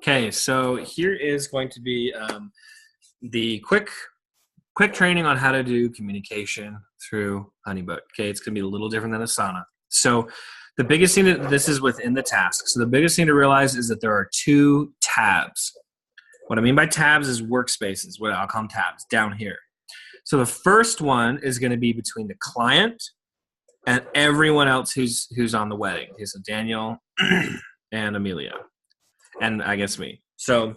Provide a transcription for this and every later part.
Okay, so here is going to be the quick training on how to do communication through HoneyBook. Okay, it's going to be a little different than Asana. So the biggest thing that this is within the task. So the biggest thing to realize is that there are two tabs. What I mean by tabs is workspaces, what I'll call them tabs down here. So the first one is going to be between the client and everyone else who's on the wedding. Okay, so Daniel and Amelia, and I guess me. So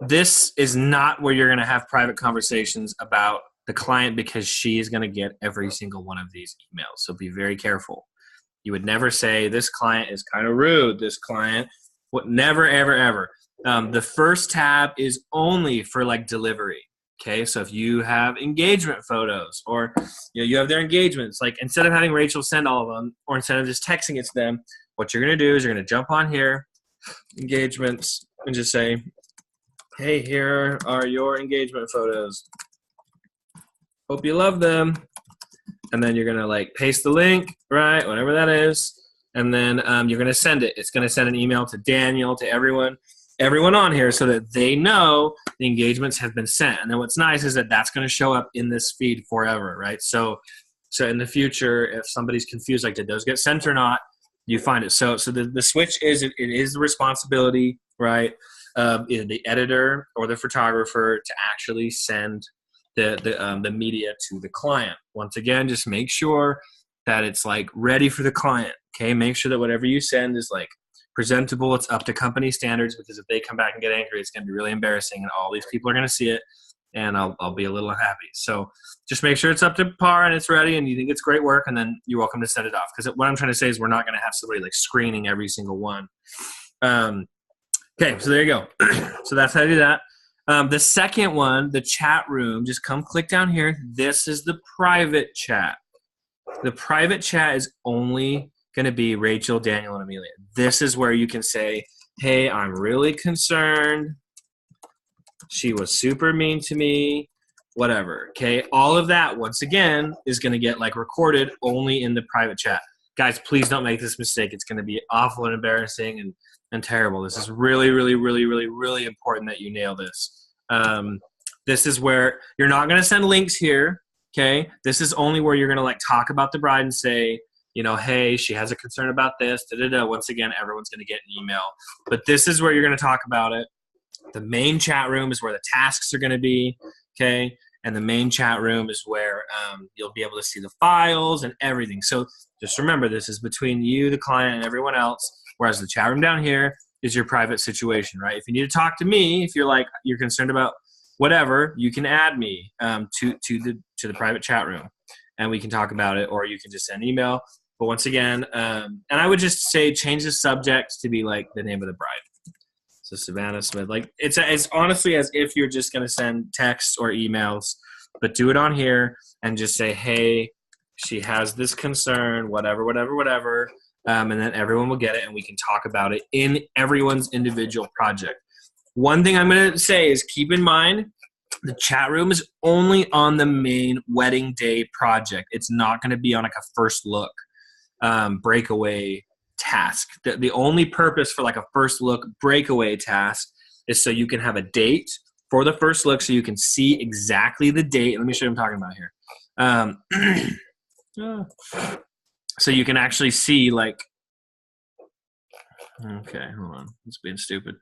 this is not where you're going to have private conversations about the client, because she is going to get every single one of these emails. So be very careful. You would never say, this client is kind of rude. This client, never, ever, ever. The first tab is only for like delivery. Okay, so if you have engagement photos, or you have their engagements, like instead of having Rachel send all of them, or instead of just texting it to them, what you're going to do is you're going to jump on here, engagements, and just say, hey, here are your engagement photos. Hope you love them. And then you're going to like paste the link, right, whatever that is. And then you're going to send it. It's going to send an email to Daniel, to everyone on here, so that they know the engagements have been sent. And then what's nice is that that's going to show up in this feed forever, right? So in the future, if somebody's confused, like, did those get sent or not, you find it. So the switch is, it is the responsibility, right, of either the editor or the photographer to actually send the media to the client. Once again, just make sure that it's like ready for the client. Okay, make sure that whatever you send is like presentable. It's up to company standards, because if they come back and get angry, it's going to be really embarrassing, and all these people are going to see it, and I'll be a little unhappy. So just make sure it's up to par and it's ready, and you think it's great work, and then you're welcome to send it off. Because what I'm trying to say is we're not going to have somebody like screening every single one. Okay, so there you go. So that's how to do that. The second one, the chat room, just come click down here. This is the private chat. The private chat is only going to be Rachel, Daniel, and Amelia. This is where you can say, hey, I'm really concerned. She was super mean to me, whatever. Okay, all of that, once again, is going to get like recorded only in the private chat. Guys, please don't make this mistake. It's going to be awful and embarrassing and terrible. This is really, really, really, really, really important that you nail this. This is where you're not going to send links here. Okay, this is only where you're going to like talk about the bride and say, hey, she has a concern about this. Once again, everyone's going to get an email. But this is where you're going to talk about it. The main chat room is where the tasks are going to be. Okay, and the main chat room is where you'll be able to see the files and everything. So just remember, this is between you, the client, and everyone else. Whereas the chat room down here is your private situation, right? If you need to talk to me, if you're concerned about whatever, you can add me to the private chat room, and we can talk about it, or you can just send an email. But once again, and I would just say change the subject to be like the name of the bride. So Savannah Smith, like it's honestly as if you're just going to send texts or emails, but do it on here and just say, hey, she has this concern, whatever. And then everyone will get it, and we can talk about it in everyone's individual project. One thing I'm going to say is keep in mind, the chat room is only on the main wedding day project. It's not going to be on like a first look breakaway task. The only purpose for like a first look breakaway task is so you can have a date for the first look, so you can see exactly the date. Let me show you what I'm talking about here. So you can actually see like, okay, hold on, it's being stupid.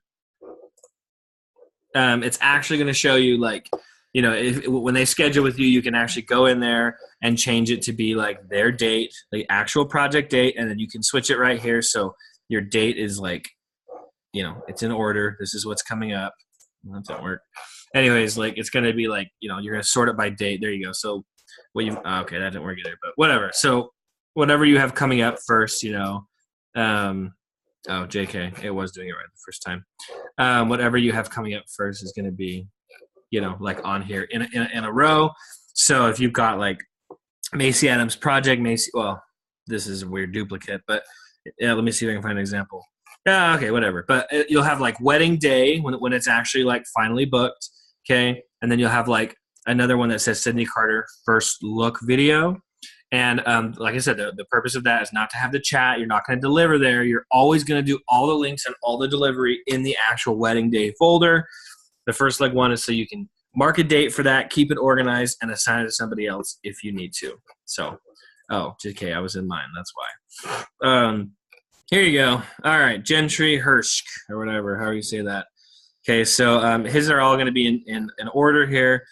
It's actually going to show you like, when they schedule with you, you can actually go in there and change it to be like their date, the actual project date, and then you can switch it right here. So your date is like, it's in order. This is what's coming up. That didn't work. Anyways, like it's going to be like, you're going to sort it by date. There you go. So okay, that didn't work either, but whatever. So whatever you have coming up first, oh, JK, it was doing it right the first time. Whatever you have coming up first is going to be, like on here in a row. So if you've got like Macy Adams project, well, this is a weird duplicate, but yeah, let me see if I can find an example. Yeah, okay, whatever. But you'll have like wedding day when it's actually like finally booked, okay? And then you'll have like another one that says Sydney Carter first look video. And like I said, the purpose of that is not to have the chat. You're not going to deliver there. You're always going to do all the links and all the delivery in the actual wedding day folder. The first leg one is so you can mark a date for that, keep it organized, and assign it to somebody else if you need to. So, oh, JK, I was in mine. That's why. Here you go. All right, Gentry Hirsch, or whatever, however you say that. Okay, so his are all going to be in order here.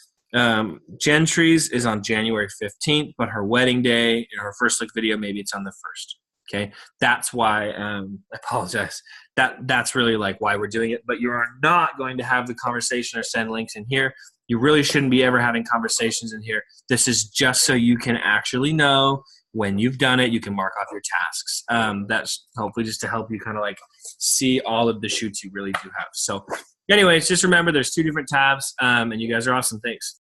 Gentry's is on January 15th, but her wedding day, her first look video, maybe it's on the 1st. Okay, that's why, I apologize. That's really like why we're doing it, but you are not going to have the conversation or send links in here. You really shouldn't be ever having conversations in here. This is just so you can actually know when you've done it, you can mark off your tasks. That's hopefully just to help you kind of like see all of the shoots you really do have. So anyways, just remember there's 2 different tabs, and you guys are awesome. Thanks.